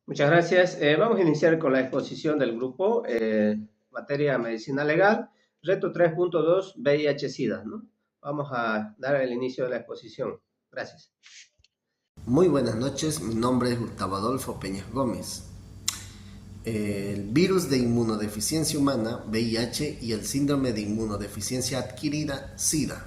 Muchas gracias. Vamos a iniciar con la exposición del grupo, materia medicina legal, reto 3.2, VIH-Sida, ¿no? Vamos a dar el inicio de la exposición. Gracias. Muy buenas noches, mi nombre es Gustavo Adolfo Peñas Gómez. El virus de inmunodeficiencia humana, VIH, y el síndrome de inmunodeficiencia adquirida, SIDA.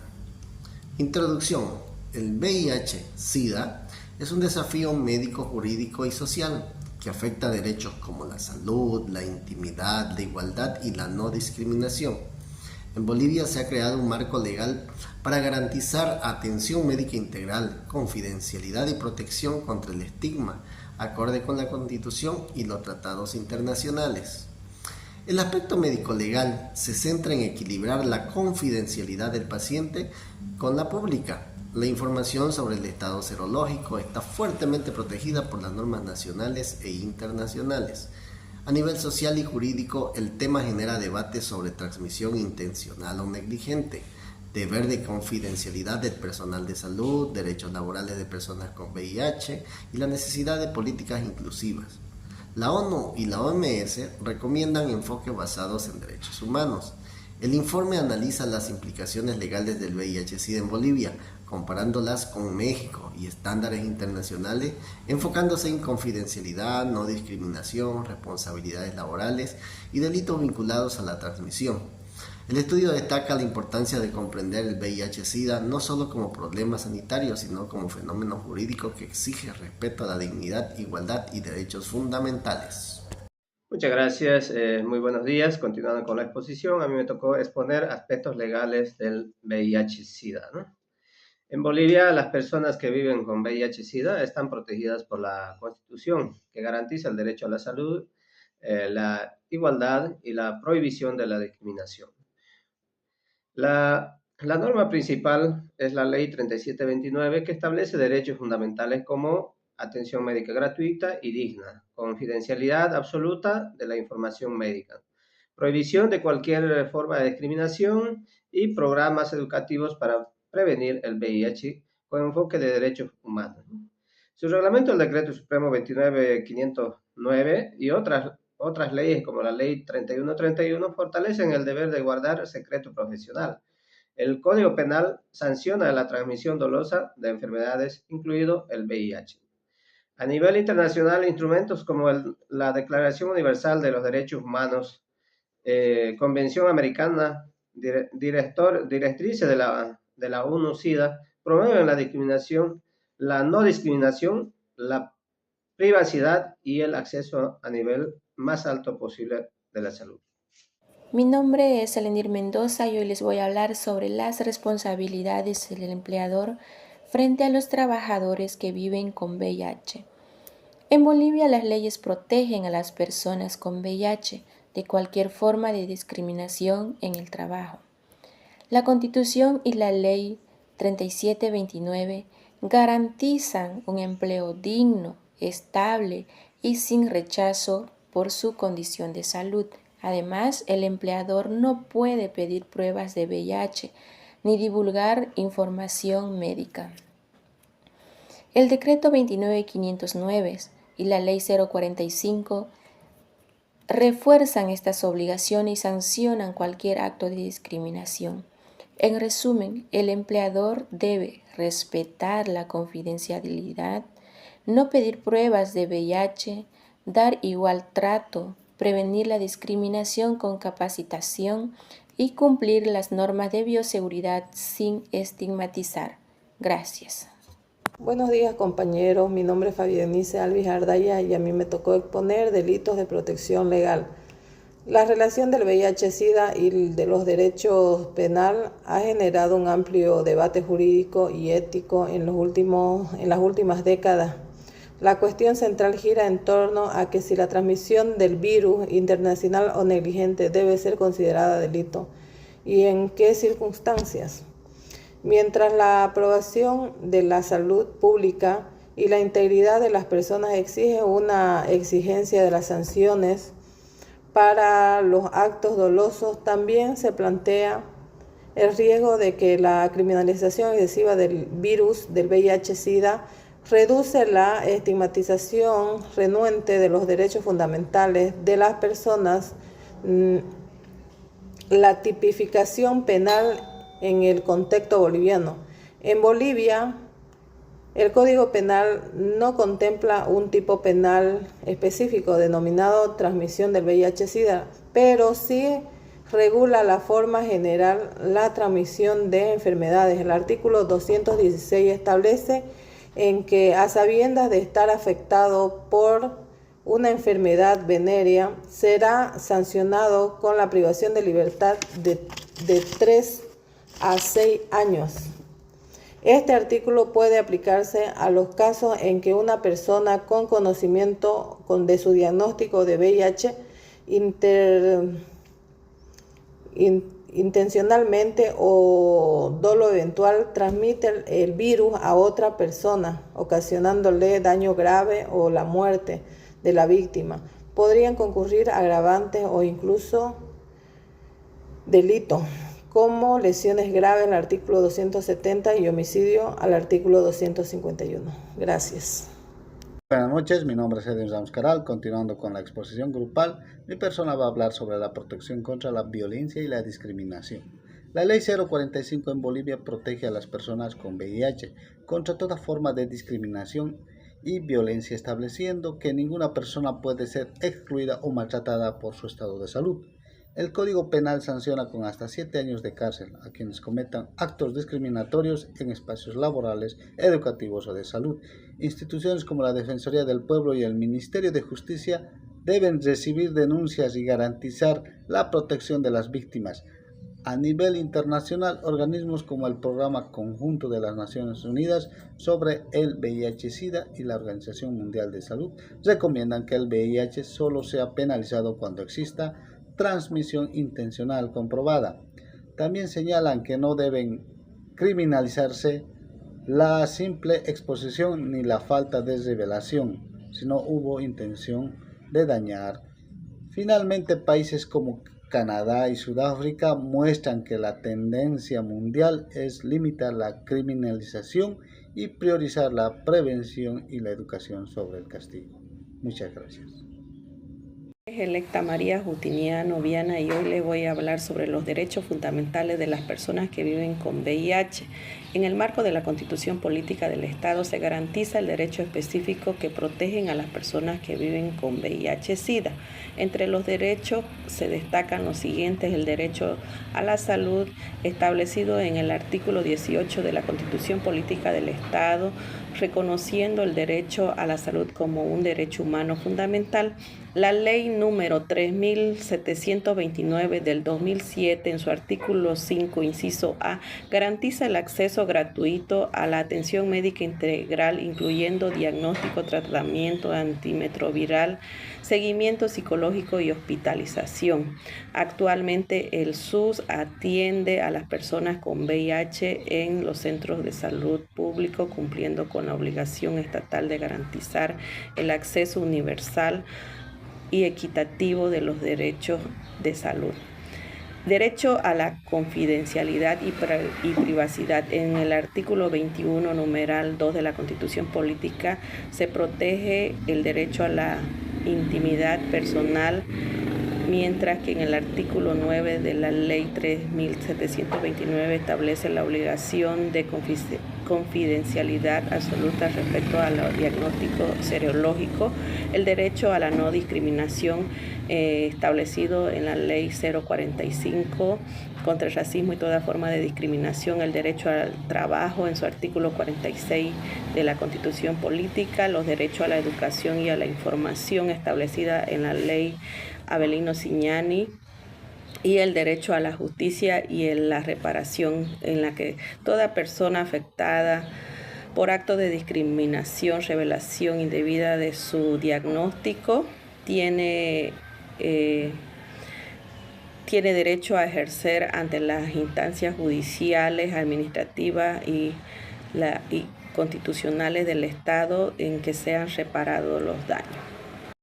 Introducción. El VIH-Sida es un desafío médico, jurídico y social que afecta derechos como la salud, la intimidad, la igualdad y la no discriminación. En Bolivia se ha creado un marco legal para garantizar atención médica integral, confidencialidad y protección contra el estigma, acorde con la Constitución y los tratados internacionales. El aspecto médico-legal se centra en equilibrar la confidencialidad del paciente con la pública. La información sobre el estado serológico está fuertemente protegida por las normas nacionales e internacionales. A nivel social y jurídico, el tema genera debates sobre transmisión intencional o negligente, deber de confidencialidad del personal de salud, derechos laborales de personas con VIH y la necesidad de políticas inclusivas. La ONU y la OMS recomiendan enfoques basados en derechos humanos. El informe analiza las implicaciones legales del VIH-Sida en Bolivia, comparándolas con México y estándares internacionales, enfocándose en confidencialidad, no discriminación, responsabilidades laborales y delitos vinculados a la transmisión. El estudio destaca la importancia de comprender el VIH-Sida no solo como problema sanitario, sino como fenómeno jurídico que exige respeto a la dignidad, igualdad y derechos fundamentales. Muchas gracias. Muy buenos días. Continuando con la exposición, a mí me tocó exponer aspectos legales del VIH-Sida, ¿no? En Bolivia, las personas que viven con VIH-Sida están protegidas por la Constitución, que garantiza el derecho a la salud, la igualdad y la prohibición de la discriminación. La norma principal es la Ley 3729, que establece derechos fundamentales como atención médica gratuita y digna, confidencialidad absoluta de la información médica, prohibición de cualquier forma de discriminación y programas educativos para prevenir el VIH con enfoque de derechos humanos. Su reglamento, el Decreto Supremo 29509 y otras leyes como la Ley 3131 fortalecen el deber de guardar secreto profesional. El Código Penal sanciona la transmisión dolosa de enfermedades, incluido el VIH. A nivel internacional, instrumentos como la Declaración Universal de los Derechos Humanos, Convención Americana, directrices de la ONU-SIDA, promueven la discriminación, la no discriminación, la privacidad y el acceso a nivel más alto posible de la salud. Mi nombre es Elenir Mendoza y hoy les voy a hablar sobre las responsabilidades del empleador frente a los trabajadores que viven con VIH. En Bolivia las leyes protegen a las personas con VIH de cualquier forma de discriminación en el trabajo. La Constitución y la Ley 3729 garantizan un empleo digno, estable y sin rechazo por su condición de salud. Además, el empleador no puede pedir pruebas de VIH ni divulgar información médica. El Decreto 29509 y la Ley 045 refuerzan estas obligaciones y sancionan cualquier acto de discriminación. En resumen, el empleador debe respetar la confidencialidad, no pedir pruebas de VIH, dar igual trato, prevenir la discriminación con capacitación y cumplir las normas de bioseguridad sin estigmatizar. Gracias. Buenos días, compañeros. Mi nombre es Fabianice Alvis Ardaya y a mí me tocó exponer delitos de protección legal. La relación del VIH-Sida y de los derechos penal ha generado un amplio debate jurídico y ético en las últimas décadas. La cuestión central gira en torno a que si la transmisión del virus internacional o negligente debe ser considerada delito y en qué circunstancias. Mientras la aprobación de la salud pública y la integridad de las personas exige una exigencia de las sanciones para los actos dolosos, también se plantea el riesgo de que la criminalización excesiva del virus del VIH-Sida reduce la estigmatización renuente de los derechos fundamentales de las personas, la tipificación penal en el contexto boliviano. En Bolivia, el Código Penal no contempla un tipo penal específico denominado transmisión del VIH-Sida, pero sí regula la forma general la transmisión de enfermedades. El artículo 216 establece en que, a sabiendas de estar afectado por una enfermedad venérea, será sancionado con la privación de libertad de 3 a 6 años. Este artículo puede aplicarse a los casos en que una persona con conocimiento de su diagnóstico de VIH intencionalmente o dolo eventual transmite el virus a otra persona, ocasionándole daño grave o la muerte de la víctima. Podrían concurrir agravantes o incluso delitos, como lesiones graves al artículo 270 y homicidio al artículo 251. Gracias. Buenas noches, mi nombre es Edwin Ramos Caral. Continuando con la exposición grupal, mi persona va a hablar sobre la protección contra la violencia y la discriminación. La Ley 045 en Bolivia protege a las personas con VIH contra toda forma de discriminación y violencia, estableciendo que ninguna persona puede ser excluida o maltratada por su estado de salud. El Código Penal sanciona con hasta 7 años de cárcel a quienes cometan actos discriminatorios en espacios laborales, educativos o de salud. Instituciones como la Defensoría del Pueblo y el Ministerio de Justicia deben recibir denuncias y garantizar la protección de las víctimas. A nivel internacional, organismos como el Programa Conjunto de las Naciones Unidas sobre el VIH-Sida y la Organización Mundial de Salud recomiendan que el VIH solo sea penalizado cuando exista transmisión intencional comprobada. También señalan que no deben criminalizarse la simple exposición ni la falta de revelación, si no hubo intención de dañar. Finalmente, países como Canadá y Sudáfrica muestran que la tendencia mundial es limitar la criminalización y priorizar la prevención y la educación sobre el castigo. Muchas gracias. Electa María Justiniano Viana y hoy les voy a hablar sobre los derechos fundamentales de las personas que viven con VIH. En el marco de la Constitución Política del Estado se garantiza el derecho específico que protegen a las personas que viven con VIH-Sida. Entre los derechos se destacan los siguientes: el derecho a la salud, establecido en el artículo 18 de la Constitución Política del Estado, reconociendo el derecho a la salud como un derecho humano fundamental. La ley número 3729 del 2007, en su artículo 5, inciso A, garantiza el acceso gratuito a la atención médica integral, incluyendo diagnóstico, tratamiento antiretroviral, seguimiento psicológico y hospitalización. Actualmente el SUS atiende a las personas con VIH en los centros de salud público, cumpliendo con la obligación estatal de garantizar el acceso universal y equitativo de los derechos de salud. Derecho a la confidencialidad y privacidad. En el artículo 21, numeral 2 de la Constitución Política, se protege el derecho a la intimidad personal, mientras que en el artículo 9 de la Ley 3729 establece la obligación de confidencialidad absoluta respecto al diagnóstico serológico, el derecho a la no discriminación establecido en la Ley 045 contra el racismo y toda forma de discriminación, el derecho al trabajo en su artículo 46 de la Constitución Política, los derechos a la educación y a la información establecida en la Ley Avelino Cignani, y el derecho a la justicia y en la reparación, en la que toda persona afectada por actos de discriminación, revelación indebida de su diagnóstico tiene derecho a ejercer ante las instancias judiciales, administrativas y constitucionales del Estado en que sean reparados los daños.